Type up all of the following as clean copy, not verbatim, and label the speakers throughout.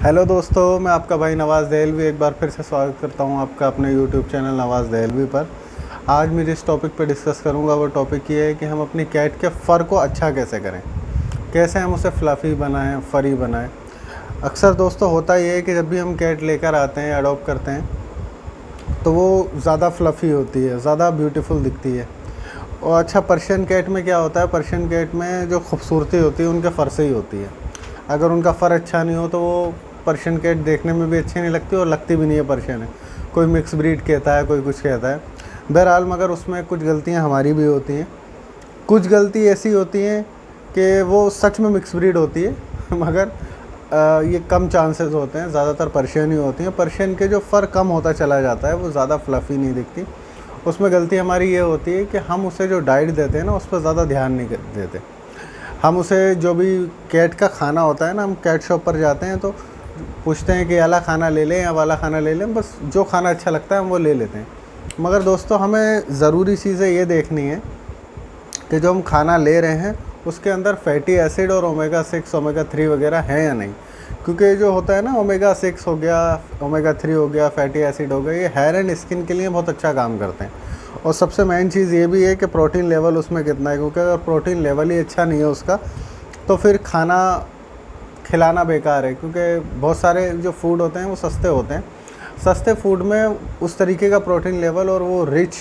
Speaker 1: Hello दोस्तों, मैं आपका भाई नवाज़ दहलवी एक बार फिर से स्वागत करता हूं आपका अपने यूट्यूब चैनल नवाज़ दहलवी पर। आज मैं जिस टॉपिक पर डिस्कस करूंगा वो टॉपिक ये है कि हम अपनी कैट के फ़र को अच्छा कैसे करें, कैसे हम उसे फ्लफ़ी बनाएं, फ़री बनाएं। अक्सर दोस्तों होता ये है कि जब भी हम कैट लेकर आते हैं, अडॉप्ट करते हैं, तो वो ज़्यादा फ्लफ़ी होती है, ज़्यादा ब्यूटीफुल दिखती है। और अच्छा, पर्शियन कैट में क्या होता है, पर्शियन कैट में जो खूबसूरती होती है उनके फ़र से ही होती है। अगर उनका फ़र अच्छा नहीं हो तो वो पर्शियन कैट देखने में भी अच्छी नहीं लगती और लगती भी नहीं है पर्शियन है। कोई मिक्स ब्रीड कहता है, कोई कुछ कहता है। बहरहाल मगर उसमें कुछ गलतियां हमारी भी होती हैं। कुछ गलती ऐसी होती हैं कि वो सच में मिक्स ब्रीड होती है मगर ये कम चांसेस होते हैं, ज़्यादातर पर्शियन ही होती हैं। पर्शियन के जो फ़र कम होता चला जाता है, वो ज़्यादा फ्लफ़ी नहीं दिखती। उसमें गलती हमारी ये होती है कि हम उसे जो डाइट देते हैं ना, उस पर ज़्यादा ध्यान नहीं देते। हम उसे जो भी कैट का खाना होता है ना, हम कैट शॉप पर जाते हैं तो पूछते हैं कि वाला खाना ले लें या वाला खाना ले लें, बस जो खाना अच्छा लगता है हम वो ले लेते हैं। मगर दोस्तों, हमें ज़रूरी चीज़ें ये देखनी है कि जो हम खाना ले रहे हैं उसके अंदर फैटी एसिड और ओमेगा 6 ओमेगा 3 वगैरह है या नहीं। क्योंकि जो होता है ना, ओमेगा 6 हो गया, ओमेगा 3 हो गया, फैटी एसिड हो गया, ये हेयर एंड स्किन के लिए बहुत अच्छा काम करते हैं। और सबसे मेन चीज़ ये भी है कि प्रोटीन लेवल उसमें कितना है, क्योंकि अगर प्रोटीन लेवल ही अच्छा नहीं है उसका तो फिर खाना खिलाना बेकार है। क्योंकि बहुत सारे जो फूड होते हैं वो सस्ते होते हैं, सस्ते फूड में उस तरीके का प्रोटीन लेवल और वो रिच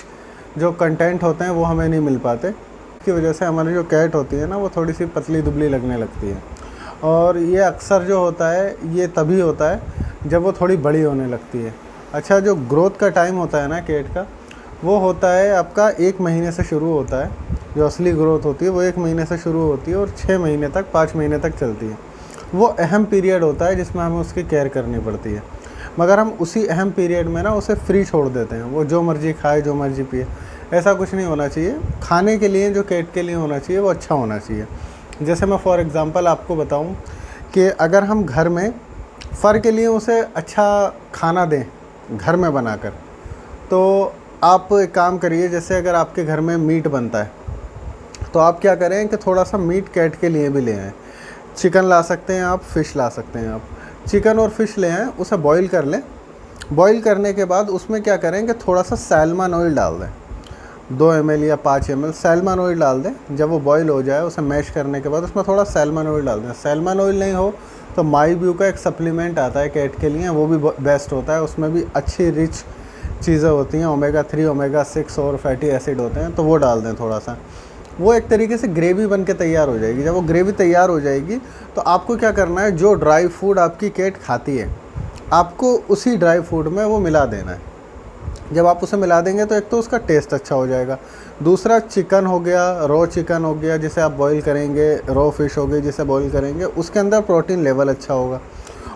Speaker 1: जो कंटेंट होते हैं वो हमें नहीं मिल पाते। इसकी वजह से हमारी जो कैट होती है ना, वो थोड़ी सी पतली दुबली लगने लगती है। और ये अक्सर जो होता है ये तभी होता है जब वो थोड़ी बड़ी होने लगती है। अच्छा, जो ग्रोथ का टाइम होता है ना कैट का, वो होता है आपका 1 महीने से शुरू होता है। जो असली ग्रोथ होती है वो 1 महीने से शुरू होती है और 6 महीने तक, 5 महीने तक चलती है। वो अहम पीरियड होता है जिसमें हमें उसकी केयर करनी पड़ती है। मगर हम उसी अहम पीरियड में ना उसे फ्री छोड़ देते हैं, वो जो मर्ज़ी खाए, जो मर्ज़ी पिए। ऐसा कुछ नहीं होना चाहिए। खाने के लिए जो कैट के लिए होना चाहिए वो अच्छा होना चाहिए। जैसे मैं फॉर एग्ज़ाम्पल आपको बताऊं कि अगर हम घर में फ़र के लिए उसे अच्छा खाना दें घर में बनाकर, तो आप एक काम करिए। जैसे अगर आपके घर में मीट बनता है तो आप क्या करें कि थोड़ा सा मीट कैट के लिए भी ले आएँ। चिकन ला सकते हैं आप, फ़िश ला सकते हैं आप। चिकन और फिश ले आएँ, उसे बॉईल कर लें। बॉईल करने के बाद उसमें क्या करें कि थोड़ा सा सैल्मन ऑयल डाल दें, 2 ml या 5 ml सैल्मन ऑयल डाल दें। जब वो बॉईल हो जाए, उसे मैश करने के बाद उसमें थोड़ा सैल्मन ऑयल डाल दें। सैल्मन ऑयल नहीं हो तो माईब्यू का एक सप्लीमेंट आता है कैट के लिए, वो भी बेस्ट होता है। उसमें भी अच्छी रिच चीज़ें होती हैं, ओमेगा 3 ओमेगा 6 और फैटी एसिड होते हैं, तो वो डाल दें थोड़ा सा। वो एक तरीके से ग्रेवी बन के तैयार हो जाएगी। जब वो ग्रेवी तैयार हो जाएगी तो आपको क्या करना है, जो ड्राई फूड आपकी कैट खाती है आपको उसी ड्राई फूड में वो मिला देना है। जब आप उसे मिला देंगे तो एक तो उसका टेस्ट अच्छा हो जाएगा, दूसरा चिकन हो गया, रॉ चिकन हो गया जिसे आप बॉईल करेंगे, रॉ फिश हो गई जिसे बॉईल करेंगे, उसके अंदर प्रोटीन लेवल अच्छा होगा।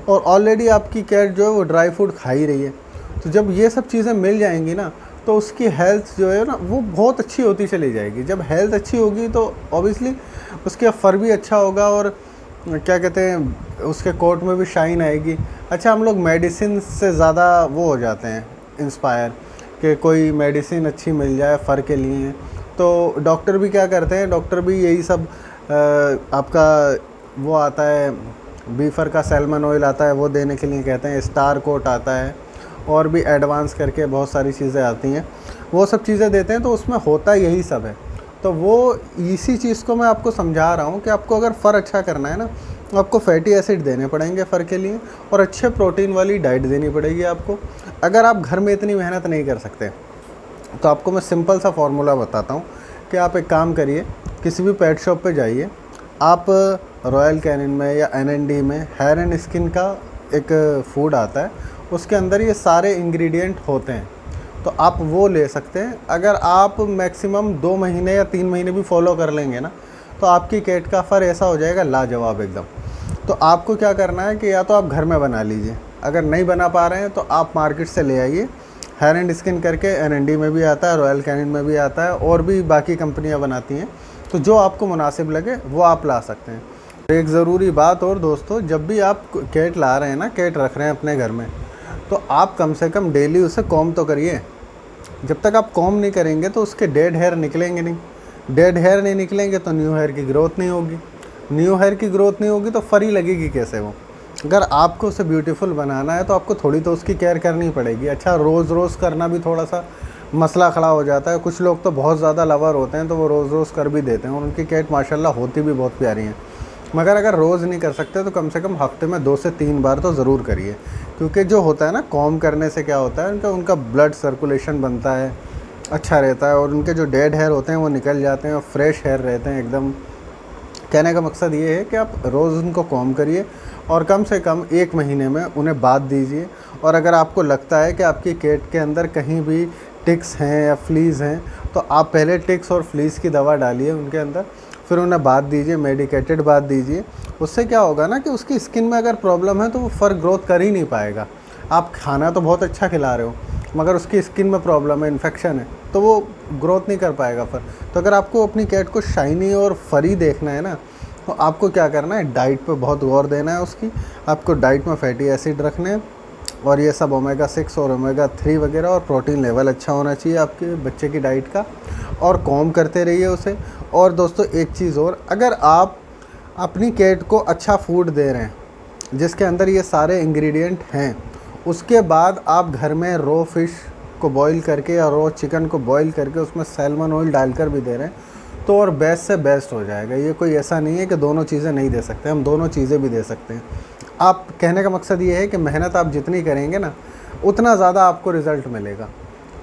Speaker 1: और ऑलरेडी आपकी कैट जो है वो ड्राई फूड खा ही रही है, तो जब ये सब चीज़ें मिल जाएंगी ना तो उसकी हेल्थ जो है ना वो बहुत अच्छी होती चली जाएगी। जब हेल्थ अच्छी होगी तो ऑब्वियसली उसका फ़र भी अच्छा होगा और क्या कहते हैं, उसके कोट में भी शाइन आएगी। अच्छा, हम लोग मेडिसिन से ज़्यादा वो हो जाते हैं इंस्पायर कि कोई मेडिसिन अच्छी मिल जाए फ़र के लिए, तो डॉक्टर भी क्या करते हैं, डॉक्टर भी यही सब आपका वो आता है, बीफर का सैल्मन ऑयल आता है, वो देने के लिए कहते हैं। स्टार कोट आता है और भी एडवांस करके बहुत सारी चीज़ें आती हैं, वो सब चीज़ें देते हैं। तो उसमें होता यही सब है। तो वो इसी चीज़ को मैं आपको समझा रहा हूँ कि आपको अगर फ़र अच्छा करना है ना तो आपको फैटी एसिड देने पड़ेंगे फ़र के लिए और अच्छे प्रोटीन वाली डाइट देनी पड़ेगी आपको। अगर आप घर में इतनी मेहनत नहीं कर सकते तो आपको मैं सिंपल सा फार्मूला बताता हूँ कि आप एक काम करिए, किसी भी पेट शॉप पे जाइए, आप रॉयल कैनिन में या NND में हेयर एंड स्किन का एक फूड आता है, उसके अंदर ये सारे इंग्रेडिएंट होते हैं, तो आप वो ले सकते हैं। अगर आप मैक्सिमम 2 महीने या 3 महीने भी फॉलो कर लेंगे ना तो आपकी कैट का फ़र ऐसा हो जाएगा लाजवाब एकदम। तो आपको क्या करना है कि या तो आप घर में बना लीजिए, अगर नहीं बना पा रहे हैं तो आप मार्केट से ले आइए। हेयर एंड स्किन करके NND में भी आता है, रॉयल कैनिन में भी आता है और भी बाकी कंपनियां बनाती हैं, तो जो आपको मुनासिब लगे वो आप ला सकते हैं। एक ज़रूरी बात और दोस्तों, जब भी आप कैट ला रहे हैं ना, कैट रख रहे हैं अपने घर में, तो आप कम से कम डेली उसे कॉम तो करिए। जब तक आप कॉम नहीं करेंगे तो उसके डेड हेयर निकलेंगे नहीं, डेड हेयर नहीं निकलेंगे तो न्यू हेयर की ग्रोथ नहीं होगी, न्यू हेयर की ग्रोथ नहीं होगी तो फरी लगेगी कैसे वो। अगर आपको उसे ब्यूटीफुल बनाना है तो आपको थोड़ी तो उसकी केयर करनी पड़ेगी। अच्छा, रोज़ रोज़ करना भी थोड़ा सा मसला खड़ा हो जाता है। कुछ लोग तो बहुत ज़्यादा लवर होते हैं तो वो रोज़ रोज़ कर भी देते हैं और उनकी कैट माशाल्लाह होती भी बहुत प्यारी हैं। मगर अगर रोज़ नहीं कर सकते तो कम से कम हफ्ते में 2 से 3 बार तो ज़रूर करिए, क्योंकि जो होता है ना, कॉम करने से क्या होता है, उनका ब्लड सर्कुलेशन बनता है, अच्छा रहता है और उनके जो डेड हेयर होते हैं वो निकल जाते हैं और फ्रेश हेयर रहते हैं एकदम। कहने का मकसद ये है कि आप रोज़ उनको कॉम करिए और कम से कम 1 महीने में उन्हें बाथ दीजिए। और अगर आपको लगता है कि आपकी कैट के अंदर कहीं भी टिक्स हैं या फ्लीज़ हैं तो आप पहले टिक्स और फ्लीज़ की दवा डालिए उनके अंदर, फिर उन्हें बाथ दीजिए, मेडिकेटेड बाथ दीजिए। उससे क्या होगा ना कि उसकी स्किन में अगर प्रॉब्लम है तो वो फर ग्रोथ कर ही नहीं पाएगा। आप खाना तो बहुत अच्छा खिला रहे हो मगर उसकी स्किन में प्रॉब्लम है, इन्फेक्शन है, तो वो ग्रोथ नहीं कर पाएगा फर। तो अगर आपको अपनी कैट को शाइनी और फरी देखना है ना, तो आपको क्या करना है, डाइट पे बहुत गौर देना है उसकी। आपको डाइट में फैटी एसिड रखने हैं और ये सब ओमेगा 6 और ओमेगा 3 वगैरह, और प्रोटीन लेवल अच्छा होना चाहिए आपके बच्चे की डाइट का, और कॉम करते रहिए उसे। और दोस्तों एक चीज़ और, अगर आप अपनी कैट को अच्छा फूड दे रहे हैं जिसके अंदर ये सारे इंग्रेडिएंट हैं, उसके बाद आप घर में रो फिश को बॉईल करके या रो चिकन को बॉईल करके उसमें सैल्मन ऑयल डालकर भी दे रहे हैं तो और बेस्ट से बेस्ट हो जाएगा। ये कोई ऐसा नहीं है कि दोनों चीज़ें नहीं दे सकते, हम दोनों चीज़ें भी दे सकते हैं। आप, कहने का मकसद ये है कि मेहनत आप जितनी करेंगे ना उतना ज़्यादा आपको रिज़ल्ट मिलेगा।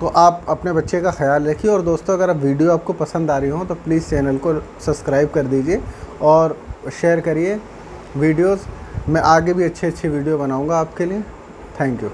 Speaker 1: तो आप अपने बच्चे का ख्याल रखिए। और दोस्तों, अगर अब वीडियो आपको पसंद आ रही हो तो प्लीज़ चैनल को सब्सक्राइब कर दीजिए और शेयर करिए वीडियोस। मैं आगे भी अच्छी अच्छी वीडियो बनाऊंगा आपके लिए। Thank you.